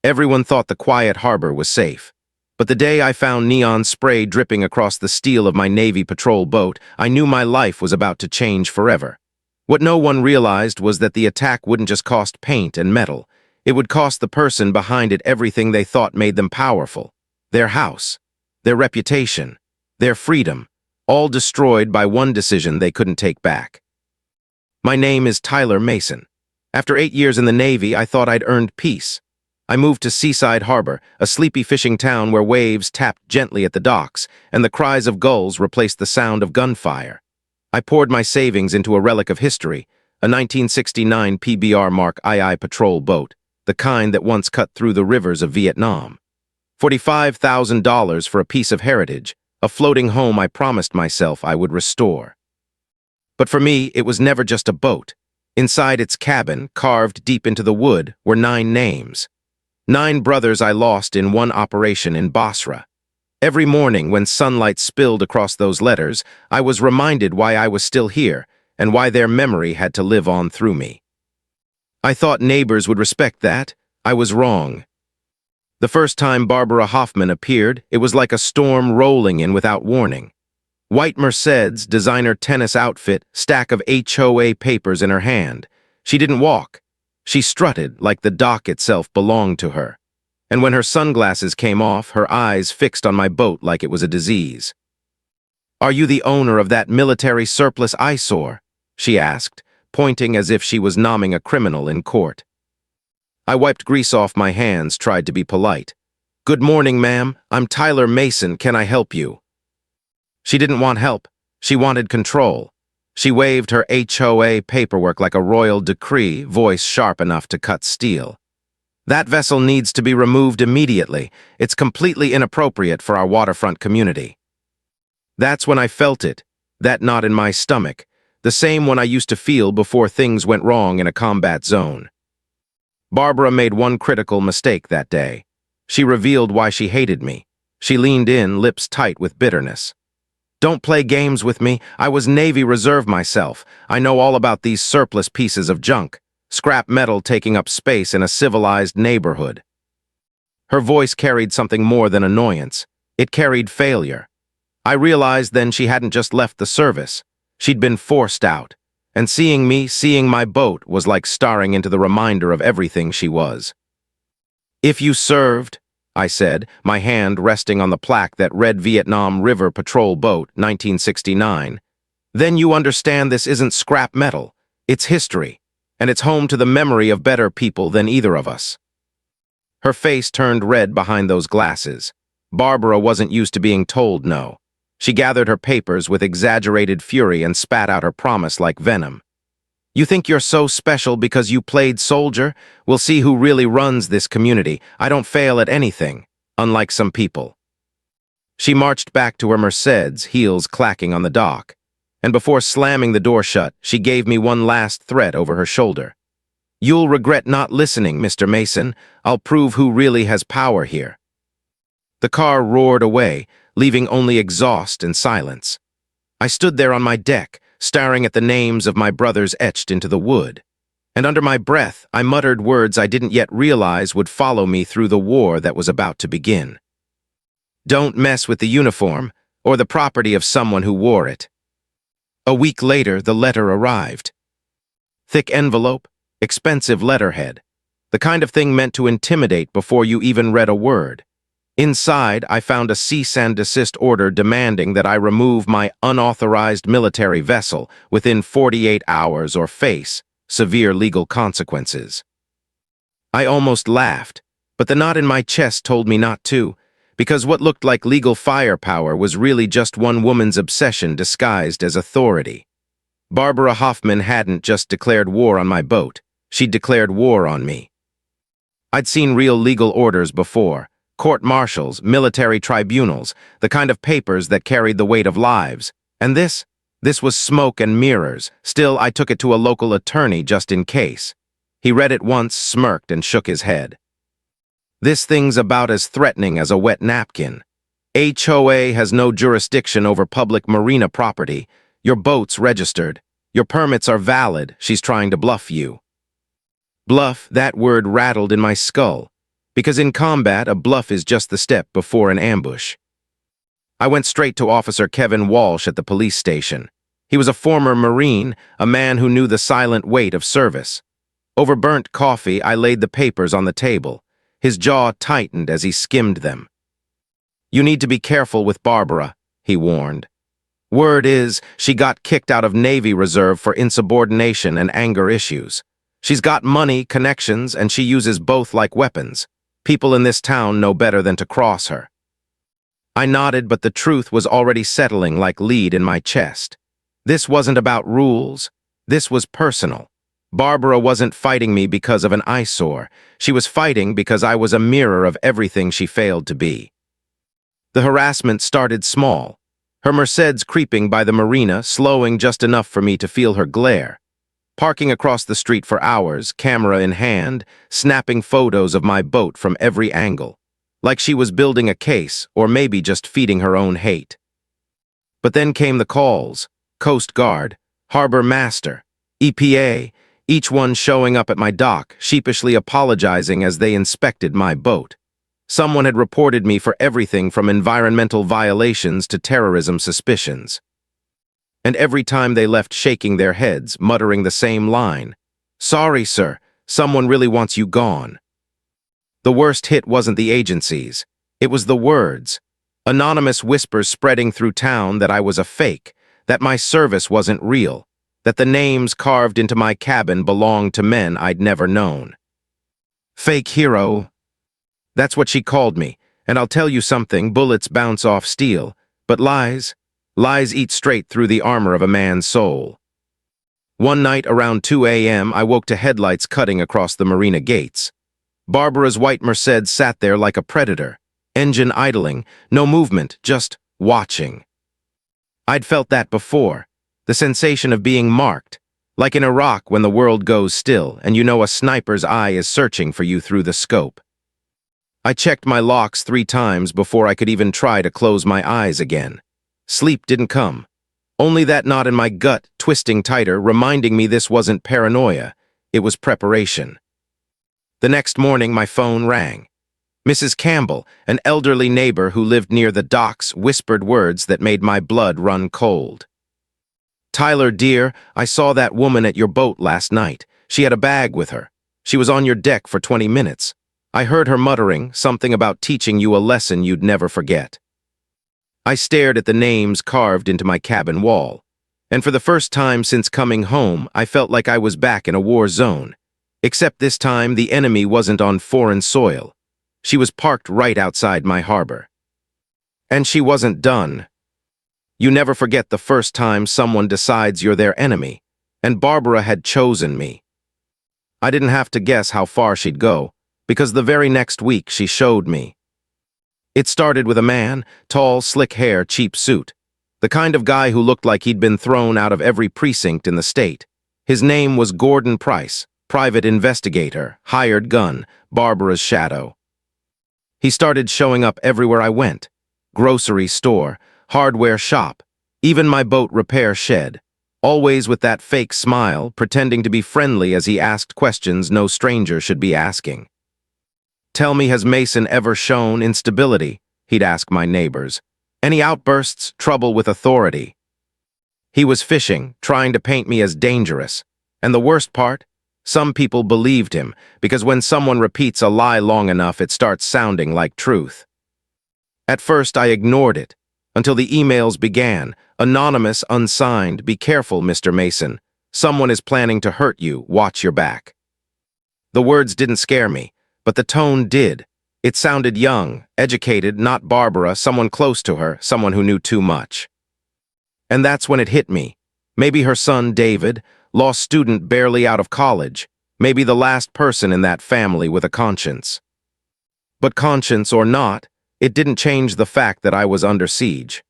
Everyone thought the quiet harbor was safe. But the day I found neon spray dripping across the steel of my Navy patrol boat, I knew my life was about to change forever. What no one realized was that the attack wouldn't just cost paint and metal. It would cost the person behind it everything they thought made them powerful. Their house, their reputation, their freedom, all destroyed by one decision they couldn't take back. My name is Tyler Mason. After 8 years in the Navy, I thought I'd earned peace. I moved to Seaside Harbor, a sleepy fishing town where waves tapped gently at the docks, and the cries of gulls replaced the sound of gunfire. I poured my savings into a relic of history, a 1969 PBR Mark II patrol boat, the kind that once cut through the rivers of Vietnam. $45,000 for a piece of heritage, a floating home I promised myself I would restore. But for me, it was never just a boat. Inside its cabin, carved deep into the wood, were 9 names. 9 brothers I lost in one operation in Basra. Every morning when sunlight spilled across those letters, I was reminded why I was still here and why their memory had to live on through me. I thought neighbors would respect that. I was wrong. The first time Barbara Hoffman appeared, it was like a storm rolling in without warning. White Mercedes, designer tennis outfit, stack of HOA papers in her hand. She didn't walk. She strutted like the dock itself belonged to her. And when her sunglasses came off, her eyes fixed on my boat like it was a disease. "Are you the owner of that military surplus eyesore?" she asked, pointing as if she was nomming a criminal in court. I wiped grease off my hands, tried to be polite. "Good morning, ma'am. I'm Tyler Mason. Can I help you?" She didn't want help. She wanted control. She waved her HOA paperwork like a royal decree, voice sharp enough to cut steel. "That vessel needs to be removed immediately. It's completely inappropriate for our waterfront community." That's when I felt it, that knot in my stomach, the same one I used to feel before things went wrong in a combat zone. Barbara made one critical mistake that day. She revealed why she hated me. She leaned in, lips tight with bitterness. "Don't play games with me. I was Navy Reserve myself. I know all about these surplus pieces of junk. Scrap metal taking up space in a civilized neighborhood." Her voice carried something more than annoyance. It carried failure. I realized then she hadn't just left the service. She'd been forced out. And seeing me, seeing my boat, was like staring into the reminder of everything she was. "If you served," I said, my hand resting on the plaque that read Vietnam River Patrol Boat, 1969, "then you understand this isn't scrap metal. It's history, and it's home to the memory of better people than either of us." Her face turned red behind those glasses. Barbara wasn't used to being told no. She gathered her papers with exaggerated fury and spat out her promise like venom. "You think you're so special because you played soldier? We'll see who really runs this community. I don't fail at anything, unlike some people." She marched back to her Mercedes, heels clacking on the dock. And before slamming the door shut, she gave me one last threat over her shoulder. "You'll regret not listening, Mr. Mason. I'll prove who really has power here." The car roared away, leaving only exhaust and silence. I stood there on my deck, staring at the names of my brothers etched into the wood. And under my breath, I muttered words I didn't yet realize would follow me through the war that was about to begin. "Don't mess with the uniform, or the property of someone who wore it." A week later, the letter arrived. Thick envelope, expensive letterhead. The kind of thing meant to intimidate before you even read a word. Inside, I found a cease and desist order demanding that I remove my unauthorized military vessel within 48 hours or face severe legal consequences. I almost laughed, but the knot in my chest told me not to, because what looked like legal firepower was really just one woman's obsession disguised as authority. Barbara Hoffman hadn't just declared war on my boat, she'd declared war on me. I'd seen real legal orders before. Court-martials, military tribunals, the kind of papers that carried the weight of lives. And this was smoke and mirrors. Still, I took it to a local attorney just in case. He read it once, smirked, and shook his head. "This thing's about as threatening as a wet napkin. HOA has no jurisdiction over public marina property. Your boat's registered. Your permits are valid. She's trying to bluff you." Bluff, that word rattled in my skull. Because in combat, a bluff is just the step before an ambush. I went straight to Officer Kevin Walsh at the police station. He was a former Marine, a man who knew the silent weight of service. Over burnt coffee, I laid the papers on the table. His jaw tightened as he skimmed them. "You need to be careful with Barbara," he warned. "Word is, she got kicked out of Navy Reserve for insubordination and anger issues. She's got money, connections, and she uses both like weapons. People in this town know better than to cross her." I nodded, but the truth was already settling like lead in my chest. This wasn't about rules. This was personal. Barbara wasn't fighting me because of an eyesore. She was fighting because I was a mirror of everything she failed to be. The harassment started small. Her Mercedes creeping by the marina, slowing just enough for me to feel her glare. Parking across the street for hours, camera in hand, snapping photos of my boat from every angle, like she was building a case or maybe just feeding her own hate. But then came the calls: Coast Guard, Harbor Master, EPA, each one showing up at my dock, sheepishly apologizing as they inspected my boat. Someone had reported me for everything from environmental violations to terrorism suspicions. And every time they left shaking their heads, muttering the same line: "Sorry, sir, someone really wants you gone." The worst hit wasn't the agencies. It was the words. Anonymous whispers spreading through town that I was a fake, that my service wasn't real, that the names carved into my cabin belonged to men I'd never known. Fake hero. That's what she called me, and I'll tell you something, bullets bounce off steel, but lies eat straight through the armor of a man's soul. One night around 2 a.m., I woke to headlights cutting across the marina gates. Barbara's white Mercedes sat there like a predator, engine idling, no movement, just watching. I'd felt that before, the sensation of being marked, like in Iraq when the world goes still and you know a sniper's eye is searching for you through the scope. I checked my locks 3 times before I could even try to close my eyes again. Sleep didn't come. Only that knot in my gut twisting tighter, reminding me this wasn't paranoia, it was preparation. The next morning, my phone rang. Mrs. Campbell, an elderly neighbor who lived near the docks, whispered words that made my blood run cold. "Tyler, dear, I saw that woman at your boat last night. She had a bag with her. She was on your deck for 20 minutes. I heard her muttering something about teaching you a lesson you'd never forget." I stared at the names carved into my cabin wall, and for the first time since coming home, I felt like I was back in a war zone. Except this time, the enemy wasn't on foreign soil. She was parked right outside my harbor. And she wasn't done. You never forget the first time someone decides you're their enemy, and Barbara had chosen me. I didn't have to guess how far she'd go, because the very next week she showed me. It started with a man, tall, slick hair, cheap suit. The kind of guy who looked like he'd been thrown out of every precinct in the state. His name was Gordon Price, private investigator, hired gun, Barbara's shadow. He started showing up everywhere I went. Grocery store, hardware shop, even my boat repair shed. Always with that fake smile, pretending to be friendly as he asked questions no stranger should be asking. "Tell me, has Mason ever shown instability?" he'd ask my neighbors. "Any outbursts, trouble with authority?" He was fishing, trying to paint me as dangerous. And the worst part? Some people believed him, because when someone repeats a lie long enough, it starts sounding like truth. At first, I ignored it, until the emails began. Anonymous, unsigned, "Be careful, Mr. Mason. Someone is planning to hurt you. Watch your back." The words didn't scare me, but the tone did. It sounded young, educated, not Barbara, someone close to her, someone who knew too much. And that's when it hit me. Maybe her son, David, law student barely out of college, maybe the last person in that family with a conscience. But conscience or not, it didn't change the fact that I was under siege.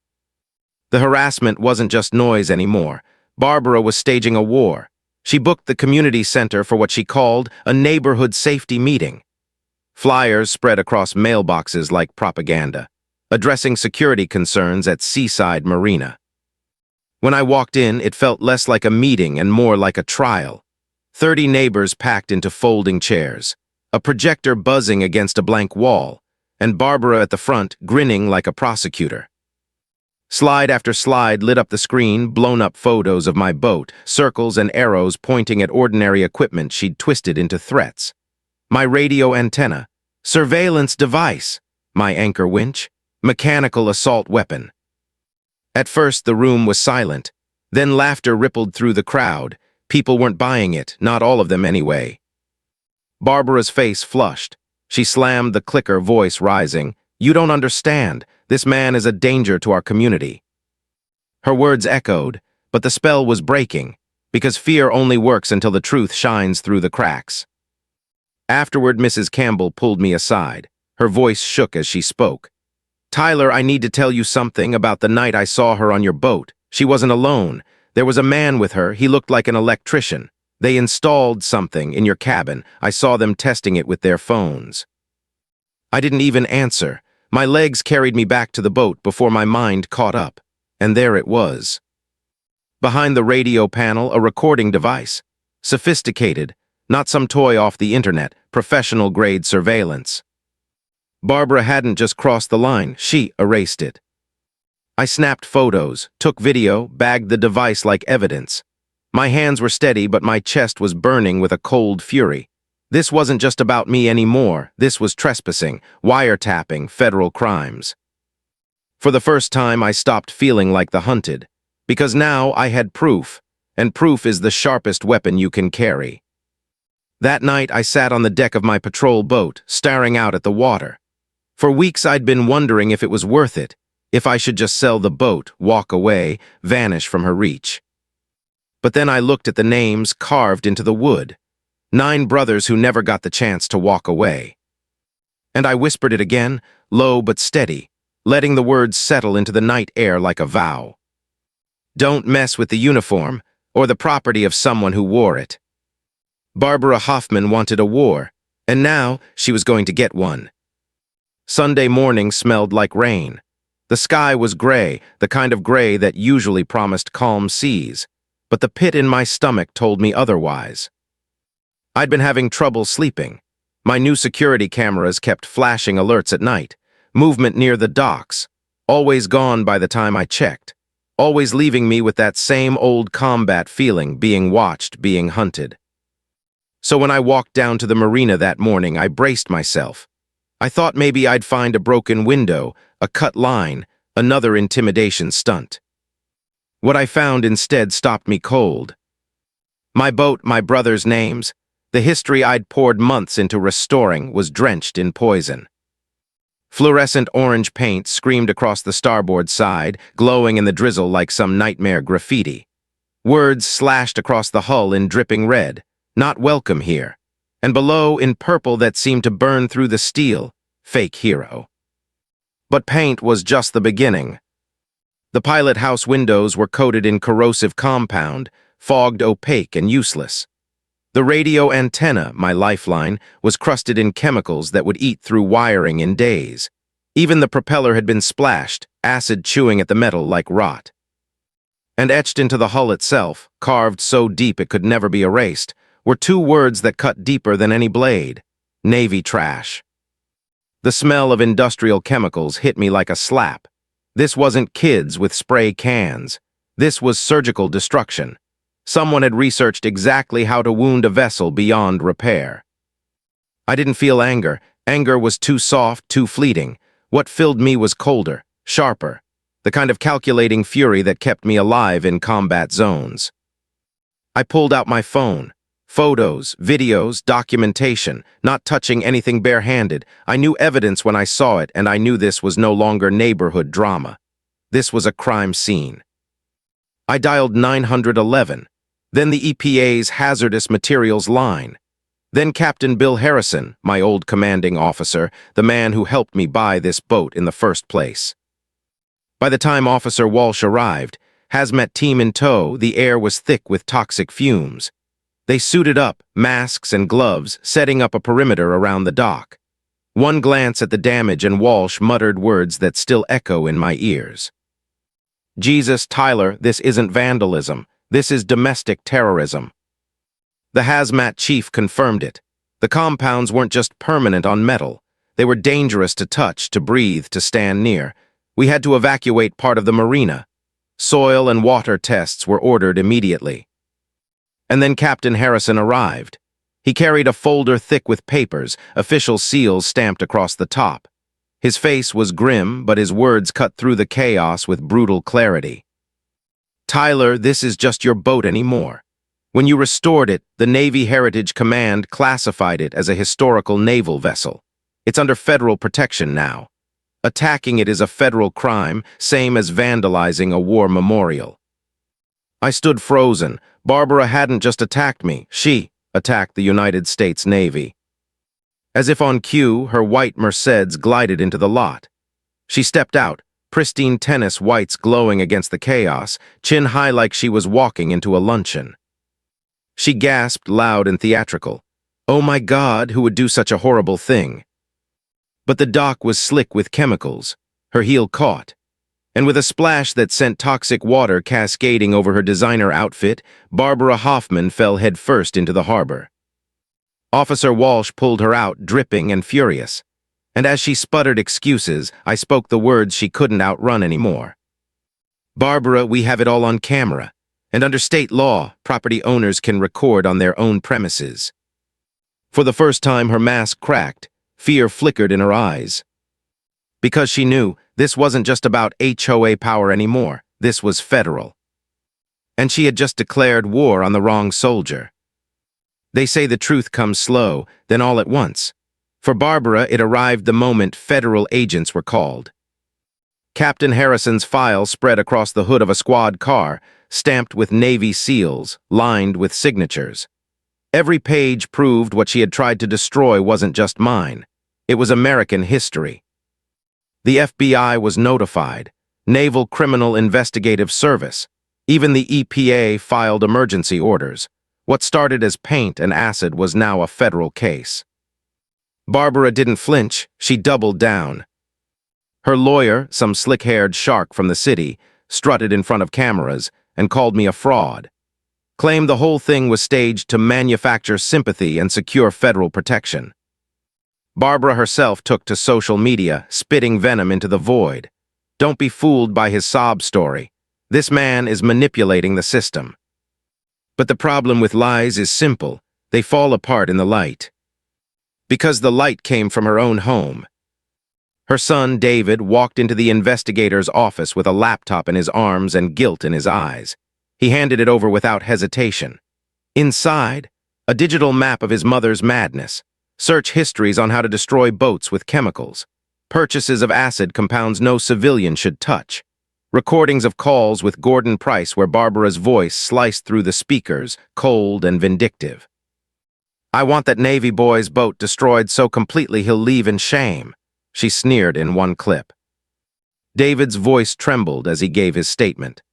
The harassment wasn't just noise anymore. Barbara was staging a war. She booked the community center for what she called a neighborhood safety meeting. Flyers spread across mailboxes like propaganda, addressing security concerns at Seaside Marina. When I walked in, it felt less like a meeting and more like a trial. 30 neighbors packed into folding chairs. a projector buzzing against a blank wall, and Barbara at the front grinning like a prosecutor. Slide after slide lit up the screen, blown-up photos of my boat, circles and arrows pointing at ordinary equipment she'd twisted into threats. My radio antenna, surveillance device, my anchor winch, mechanical assault weapon. At first, the room was silent. Then laughter rippled through the crowd. People weren't buying it, not all of them anyway. Barbara's face flushed. She slammed the clicker, voice rising. "You don't understand. This man is a danger to our community." Her words echoed, but the spell was breaking, because fear only works until the truth shines through the cracks. Afterward, Mrs. Campbell pulled me aside. Her voice shook as she spoke. "Tyler, I need to tell you something about the night I saw her on your boat. She wasn't alone. There was a man with her. He looked like an electrician. They installed something in your cabin. I saw them testing it with their phones." I didn't even answer. My legs carried me back to the boat before my mind caught up. And there it was. Behind the radio panel, a recording device. Sophisticated, not some toy off the internet, professional-grade surveillance. Barbara hadn't just crossed the line, she erased it. I snapped photos, took video, bagged the device like evidence. My hands were steady, but my chest was burning with a cold fury. This wasn't just about me anymore. This was trespassing, wiretapping, federal crimes. For the first time, I stopped feeling like the hunted, because now I had proof, and proof is the sharpest weapon you can carry. That night, I sat on the deck of my patrol boat, staring out at the water. For weeks, I'd been wondering if it was worth it, if I should just sell the boat, walk away, vanish from her reach. But then I looked at the names carved into the wood. 9 brothers who never got the chance to walk away. And I whispered it again, low but steady, letting the words settle into the night air like a vow. Don't mess with the uniform or the property of someone who wore it. Barbara Hoffman wanted a war, and now she was going to get one. Sunday morning smelled like rain. The sky was gray, the kind of gray that usually promised calm seas, but the pit in my stomach told me otherwise. I'd been having trouble sleeping. My new security cameras kept flashing alerts at night. Movement near the docks. Always gone by the time I checked. Always leaving me with that same old combat feeling, being watched, being hunted. So when I walked down to the marina that morning, I braced myself. I thought maybe I'd find a broken window, a cut line, another intimidation stunt. What I found instead stopped me cold. My boat, my brothers' names, the history I'd poured months into restoring was drenched in poison. Fluorescent orange paint screamed across the starboard side, glowing in the drizzle like some nightmare graffiti. Words slashed across the hull in dripping red, "Not welcome here," and below in purple that seemed to burn through the steel, "Fake hero." But paint was just the beginning. The pilot house windows were coated in corrosive compound, fogged, opaque, and useless. The radio antenna, my lifeline, was crusted in chemicals that would eat through wiring in days. Even the propeller had been splashed, acid chewing at the metal like rot. And etched into the hull itself, carved so deep it could never be erased, were 2 words that cut deeper than any blade: Navy trash. The smell of industrial chemicals hit me like a slap. This wasn't kids with spray cans. This was surgical destruction. Someone had researched exactly how to wound a vessel beyond repair. I didn't feel anger. Anger was too soft, too fleeting. What filled me was colder, sharper, the kind of calculating fury that kept me alive in combat zones. I pulled out my phone. Photos, videos, documentation, not touching anything barehanded. I knew evidence when I saw it, and I knew this was no longer neighborhood drama. This was a crime scene. I dialed 911, then the EPA's hazardous materials line, then Captain Bill Harrison, my old commanding officer, the man who helped me buy this boat in the first place. By the time Officer Walsh arrived, hazmat team in tow, the air was thick with toxic fumes. They suited up, masks and gloves, setting up a perimeter around the dock. One glance at the damage and Walsh muttered words that still echo in my ears. "Jesus, Tyler, this isn't vandalism. This is domestic terrorism." The hazmat chief confirmed it. The compounds weren't just permanent on metal. They were dangerous to touch, to breathe, to stand near. We had to evacuate part of the marina. Soil and water tests were ordered immediately. And then Captain Harrison arrived. He carried a folder thick with papers, official seals stamped across the top. His face was grim, but his words cut through the chaos with brutal clarity. "Tyler, this is just your boat anymore. When you restored it, the Navy Heritage Command classified it as a historical naval vessel. It's under federal protection now. Attacking it is a federal crime, same as vandalizing a war memorial." I stood frozen. Barbara hadn't just attacked me. She attacked the United States Navy. As if on cue, her white Mercedes glided into the lot. She stepped out, pristine tennis whites glowing against the chaos, chin high like she was walking into a luncheon. She gasped loud and theatrical. "Oh my God, who would do such a horrible thing?" But the dock was slick with chemicals. Her heel caught. And with a splash that sent toxic water cascading over her designer outfit, Barbara Hoffman fell headfirst into the harbor. Officer Walsh pulled her out, dripping and furious. And as she sputtered excuses, I spoke the words she couldn't outrun anymore. "Barbara, we have it all on camera. And under state law, property owners can record on their own premises." For the first time, her mask cracked. Fear flickered in her eyes. Because she knew this wasn't just about HOA power anymore. This was federal. And she had just declared war on the wrong soldier. They say the truth comes slow, then all at once. For Barbara, it arrived the moment federal agents were called. Captain Harrison's file spread across the hood of a squad car, stamped with Navy seals, lined with signatures. Every page proved what she had tried to destroy wasn't just mine. It was American history. The FBI was notified. Naval Criminal Investigative Service. Even the EPA filed emergency orders. What started as paint and acid was now a federal case. Barbara didn't flinch. She doubled down. Her lawyer, some slick-haired shark from the city, strutted in front of cameras and called me a fraud. Claimed the whole thing was staged to manufacture sympathy and secure federal protection. Barbara herself took to social media, spitting venom into the void. Don't be fooled by his sob story. This man is manipulating the system. But the problem with lies is simple. They fall apart in the light. Because the light came from her own home. Her son, David, walked into the investigator's office with a laptop in his arms and guilt in his eyes. He handed it over without hesitation. Inside, a digital map of his mother's madness. Search histories on how to destroy boats with chemicals. Purchases of acid compounds no civilian should touch. Recordings of calls with Gordon Price where Barbara's voice sliced through the speakers, cold and vindictive. "I want that Navy boy's boat destroyed so completely he'll leave in shame," she sneered in one clip. David's voice trembled as he gave his statement.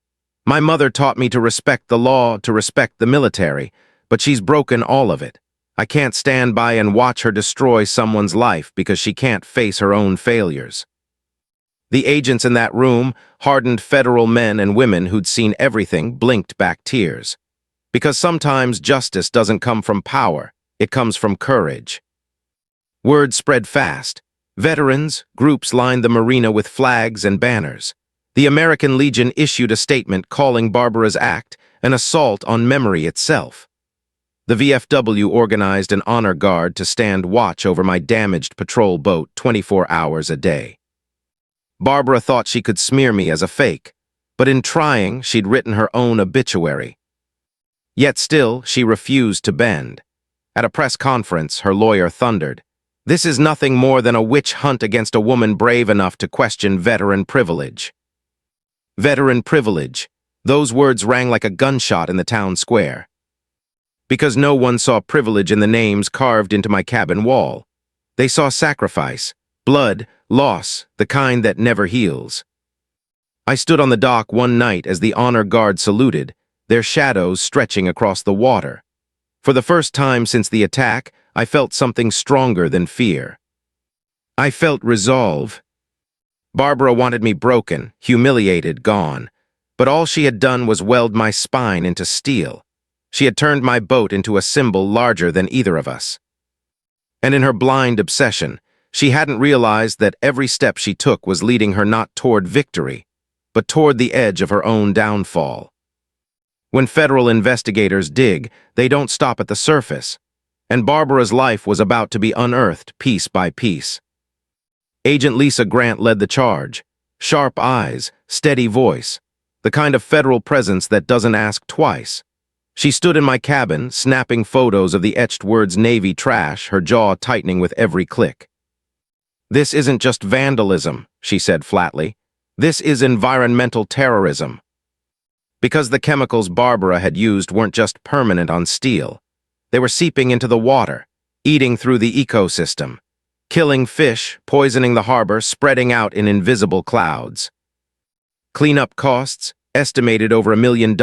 "My mother taught me to respect the law, to respect the military, but she's broken all of it. I can't stand by and watch her destroy someone's life because she can't face her own failures." The agents in that room, hardened federal men and women who'd seen everything, blinked back tears. Because sometimes justice doesn't come from power, it comes from courage. Word spread fast. Veterans, groups lined the marina with flags and banners. The American Legion issued a statement calling Barbara's act an assault on memory itself. The VFW organized an honor guard to stand watch over my damaged patrol boat 24 hours a day. Barbara thought she could smear me as a fake, but in trying, she'd written her own obituary. Yet still, she refused to bend. At a press conference, her lawyer thundered, "This is nothing more than a witch hunt against a woman brave enough to question veteran privilege." Veteran privilege. Those words rang like a gunshot in the town square. Because no one saw privilege in the names carved into my cabin wall. They saw sacrifice, blood, loss, the kind that never heals. I stood on the dock one night as the honor guard saluted, their shadows stretching across the water. For the first time since the attack, I felt something stronger than fear. I felt resolve. Barbara wanted me broken, humiliated, gone. But all she had done was weld my spine into steel. She had turned my boat into a symbol larger than either of us. And in her blind obsession, she hadn't realized that every step she took was leading her not toward victory, but toward the edge of her own downfall. When federal investigators dig, they don't stop at the surface, and Barbara's life was about to be unearthed piece by piece. Agent Lisa Grant led the charge. Sharp eyes, steady voice, the kind of federal presence that doesn't ask twice. She stood in my cabin, snapping photos of the etched words Navy trash, her jaw tightening with every click. "This isn't just vandalism," she said flatly. "This is environmental terrorism." Because the chemicals Barbara had used weren't just permanent on steel. They were seeping into the water, eating through the ecosystem, killing fish, poisoning the harbor, spreading out in invisible clouds. Cleanup costs, estimated over $1 million.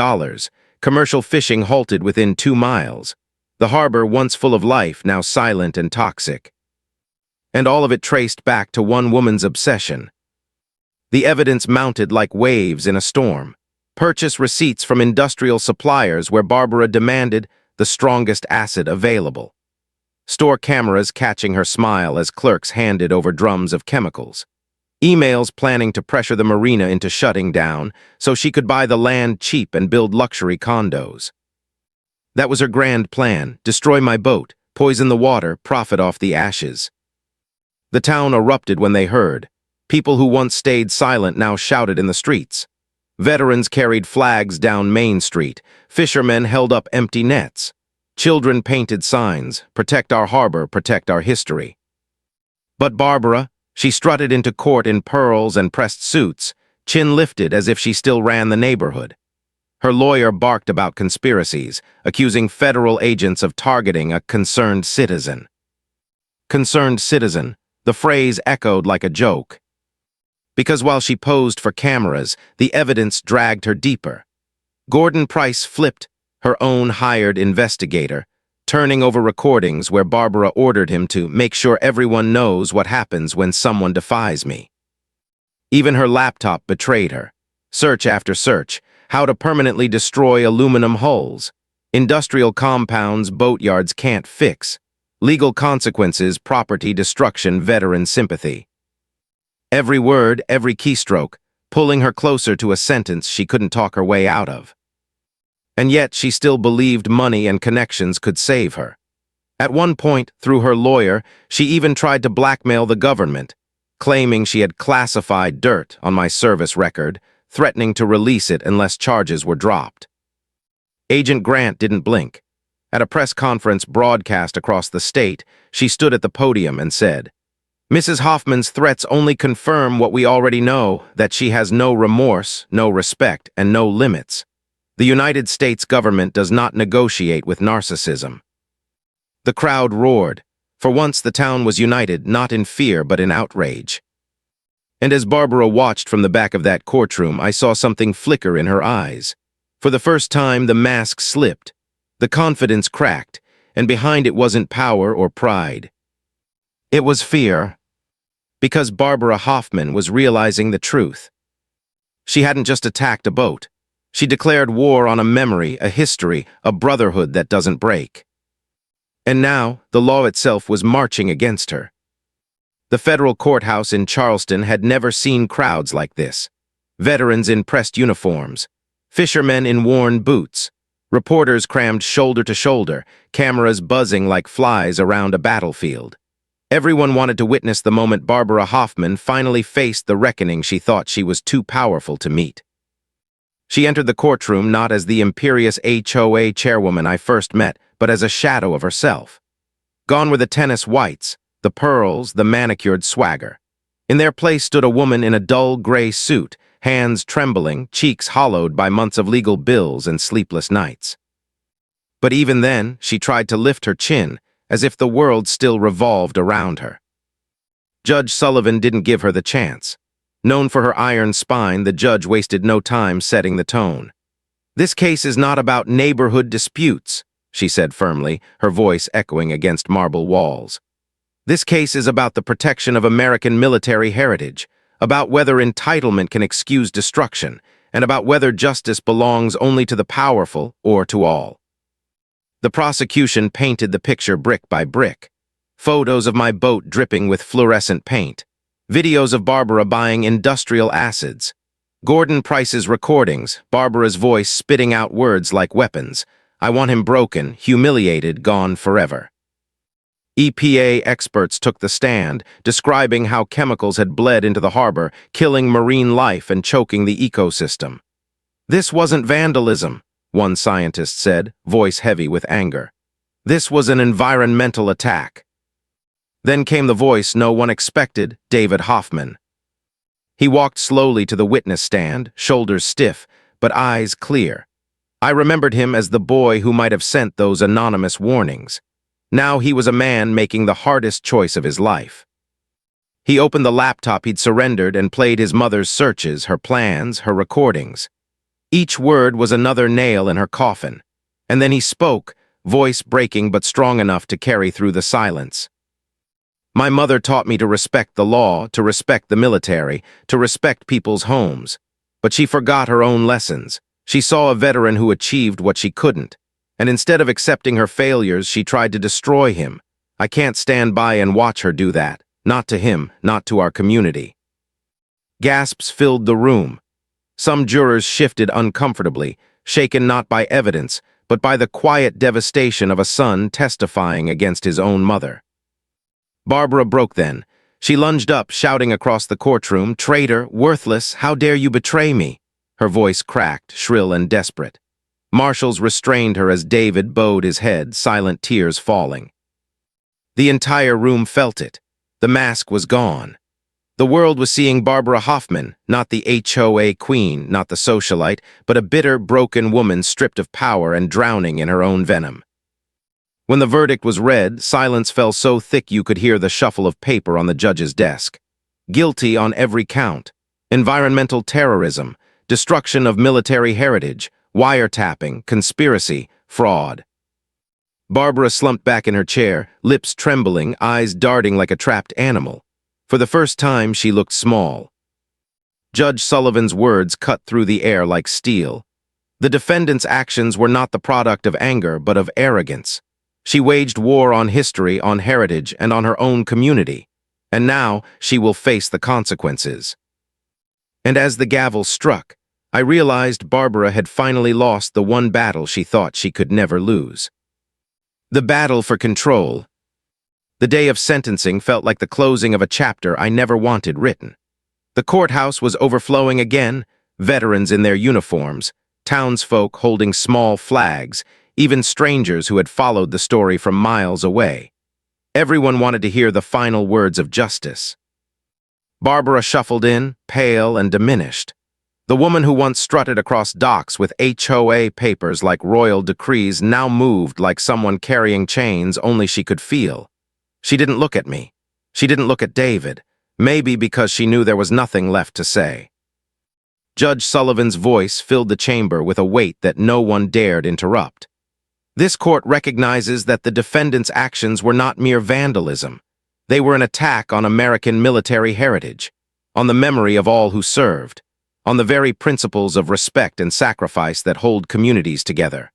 Commercial fishing halted within 2 miles. The harbor, once full of life, now silent and toxic. And all of it traced back to one woman's obsession. The evidence mounted like waves in a storm. Purchase receipts from industrial suppliers where Barbara demanded the strongest acid available. Store cameras catching her smile as clerks handed over drums of chemicals. Emails planning to pressure the marina into shutting down so she could buy the land cheap and build luxury condos. That was her grand plan: destroy my boat, poison the water, profit off the ashes. The town erupted when they heard. People who once stayed silent now shouted in the streets. Veterans carried flags down Main Street. Fishermen held up empty nets. Children painted signs: "Protect our harbor, protect our history." But Barbara, she strutted into court in pearls and pressed suits, chin lifted as if she still ran the neighborhood. Her lawyer barked about conspiracies, accusing federal agents of targeting a concerned citizen. Concerned citizen, the phrase echoed like a joke. Because while she posed for cameras, the evidence dragged her deeper. Gordon Price flipped, her own hired investigator, turning over recordings where Barbara ordered him to make sure everyone knows what happens when someone defies me. Even her laptop betrayed her. Search after search, how to permanently destroy aluminum hulls. Industrial compounds boatyards can't fix. Legal consequences, property destruction, veteran sympathy. Every word, every keystroke, pulling her closer to a sentence she couldn't talk her way out of. And yet she still believed money and connections could save her. At one point, through her lawyer, she even tried to blackmail the government, claiming she had classified dirt on my service record, threatening to release it unless charges were dropped. Agent Grant didn't blink. At a press conference broadcast across the state, she stood at the podium and said, "Mrs. Hoffman's threats only confirm what we already know, that she has no remorse, no respect, and no limits. The United States government does not negotiate with narcissism." The crowd roared. For once, the town was united, not in fear but in outrage. And as Barbara watched from the back of that courtroom, I saw something flicker in her eyes. For the first time, the mask slipped, the confidence cracked, and behind it wasn't power or pride. It was fear. Because Barbara Hoffman was realizing the truth. She hadn't just attacked a boat. She declared war on a memory, a history, a brotherhood that doesn't break. And now, the law itself was marching against her. The federal courthouse in Charleston had never seen crowds like this. Veterans in pressed uniforms, fishermen in worn boots, reporters crammed shoulder to shoulder, cameras buzzing like flies around a battlefield. Everyone wanted to witness the moment Barbara Hoffman finally faced the reckoning she thought she was too powerful to meet. She entered the courtroom not as the imperious HOA chairwoman I first met, but as a shadow of herself. Gone were the tennis whites, the pearls, the manicured swagger. In their place stood a woman in a dull gray suit, hands trembling, cheeks hollowed by months of legal bills and sleepless nights. But even then, she tried to lift her chin, as if the world still revolved around her. Judge Sullivan didn't give her the chance. Known for her iron spine, the judge wasted no time setting the tone. "This case is not about neighborhood disputes," she said firmly, her voice echoing against marble walls. "This case is about the protection of American military heritage, about whether entitlement can excuse destruction, and about whether justice belongs only to the powerful or to all." The prosecution painted the picture brick by brick. Photos of my boat dripping with fluorescent paint. Videos of Barbara buying industrial acids. Gordon Price's recordings, Barbara's voice spitting out words like weapons. I want him broken, humiliated, gone forever. EPA experts took the stand, describing how chemicals had bled into the harbor, killing marine life and choking the ecosystem. This wasn't vandalism, one scientist said, voice heavy with anger. This was an environmental attack. Then came the voice no one expected, David Hoffman. He walked slowly to the witness stand, shoulders stiff, but eyes clear. I remembered him as the boy who might have sent those anonymous warnings. Now he was a man making the hardest choice of his life. He opened the laptop he'd surrendered and played his mother's searches, her plans, her recordings. Each word was another nail in her coffin. And then he spoke, voice breaking but strong enough to carry through the silence. My mother taught me to respect the law, to respect the military, to respect people's homes. But she forgot her own lessons. She saw a veteran who achieved what she couldn't. And instead of accepting her failures, she tried to destroy him. I can't stand by and watch her do that. Not to him, not to our community. Gasps filled the room. Some jurors shifted uncomfortably, shaken not by evidence, but by the quiet devastation of a son testifying against his own mother. Barbara broke then. She lunged up, shouting across the courtroom, "Traitor, worthless, how dare you betray me?" Her voice cracked, shrill and desperate. Marshals restrained her as David bowed his head, silent tears falling. The entire room felt it. The mask was gone. The world was seeing Barbara Hoffman, not the HOA queen, not the socialite, but a bitter, broken woman stripped of power and drowning in her own venom. When the verdict was read, silence fell so thick you could hear the shuffle of paper on the judge's desk. Guilty on every count. Environmental terrorism, destruction of military heritage, wiretapping, conspiracy, fraud. Barbara slumped back in her chair, lips trembling, eyes darting like a trapped animal. For the first time, she looked small. Judge Sullivan's words cut through the air like steel. The defendant's actions were not the product of anger, but of arrogance. She waged war on history, on heritage, and on her own community. And now she will face the consequences. And as the gavel struck, I realized Barbara had finally lost the one battle she thought she could never lose. The battle for control. The day of sentencing felt like the closing of a chapter I never wanted written. The courthouse was overflowing again, veterans in their uniforms, townsfolk holding small flags, even strangers who had followed the story from miles away. Everyone wanted to hear the final words of justice. Barbara shuffled in, pale and diminished. The woman who once strutted across docks with HOA papers like royal decrees now moved like someone carrying chains only she could feel. She didn't look at me. She didn't look at David, maybe because she knew there was nothing left to say. Judge Sullivan's voice filled the chamber with a weight that no one dared interrupt. This court recognizes that the defendant's actions were not mere vandalism. They were an attack on American military heritage, on the memory of all who served, on the very principles of respect and sacrifice that hold communities together.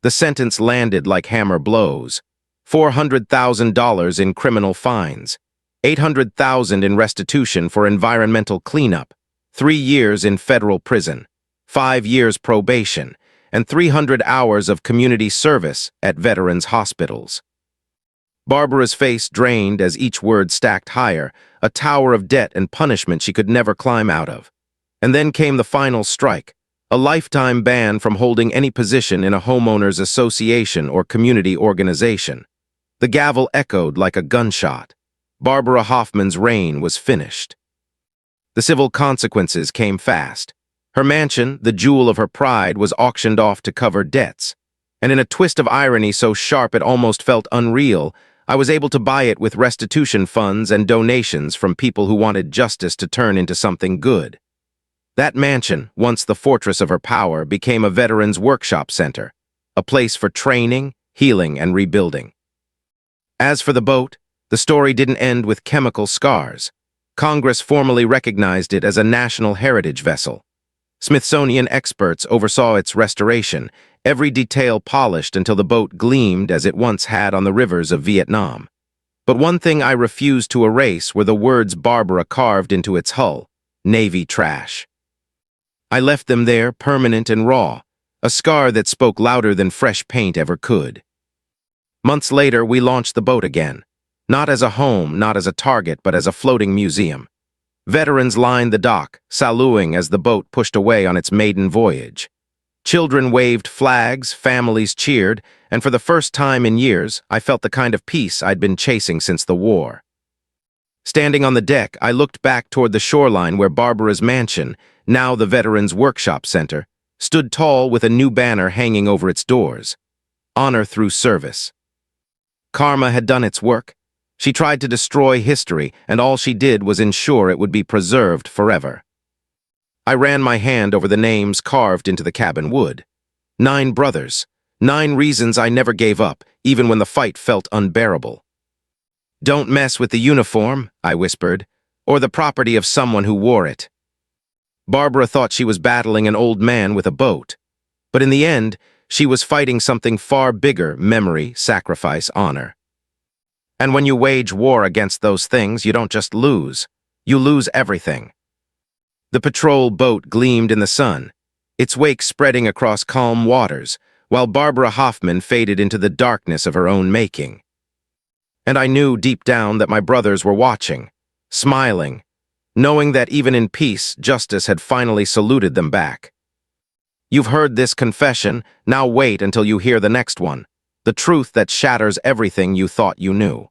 The sentence landed like hammer blows. $400,000 in criminal fines, $800,000 in restitution for environmental cleanup, 3 years in federal prison, 5 years probation, and 300 hours of community service at veterans' hospitals. Barbara's face drained as each word stacked higher, a tower of debt and punishment she could never climb out of. And then came the final strike, a lifetime ban from holding any position in a homeowners association or community organization. The gavel echoed like a gunshot. Barbara Hoffman's reign was finished. The civil consequences came fast. Her mansion, the jewel of her pride, was auctioned off to cover debts. And in a twist of irony so sharp it almost felt unreal, I was able to buy it with restitution funds and donations from people who wanted justice to turn into something good. That mansion, once the fortress of her power, became a veterans' workshop center, a place for training, healing, and rebuilding. As for the boat, the story didn't end with chemical scars. Congress formally recognized it as a national heritage vessel. Smithsonian experts oversaw its restoration, every detail polished until the boat gleamed as it once had on the rivers of Vietnam. But one thing I refused to erase were the words Barbara carved into its hull: Navy trash. I left them there, permanent and raw, a scar that spoke louder than fresh paint ever could. Months later, we launched the boat again. Not as a home, not as a target, but as a floating museum. Veterans lined the dock, saluting as the boat pushed away on its maiden voyage. Children waved flags, families cheered, and for the first time in years, I felt the kind of peace I'd been chasing since the war. Standing on the deck, I looked back toward the shoreline where Barbara's mansion, now the Veterans Workshop Center, stood tall with a new banner hanging over its doors: Honor through service. Karma had done its work. She tried to destroy history, and all she did was ensure it would be preserved forever. I ran my hand over the names carved into the cabin wood. 9 brothers. 9 reasons I never gave up, even when the fight felt unbearable. "Don't mess with the uniform," I whispered, "or the property of someone who wore it." Barbara thought she was battling an old man with a boat. But in the end, she was fighting something far bigger: memory, sacrifice, honor. And when you wage war against those things, you don't just lose. You lose everything. The patrol boat gleamed in the sun, its wake spreading across calm waters, while Barbara Hoffman faded into the darkness of her own making. And I knew deep down that my brothers were watching, smiling, knowing that even in peace, justice had finally saluted them back. You've heard this confession, now wait until you hear the next one, the truth that shatters everything you thought you knew.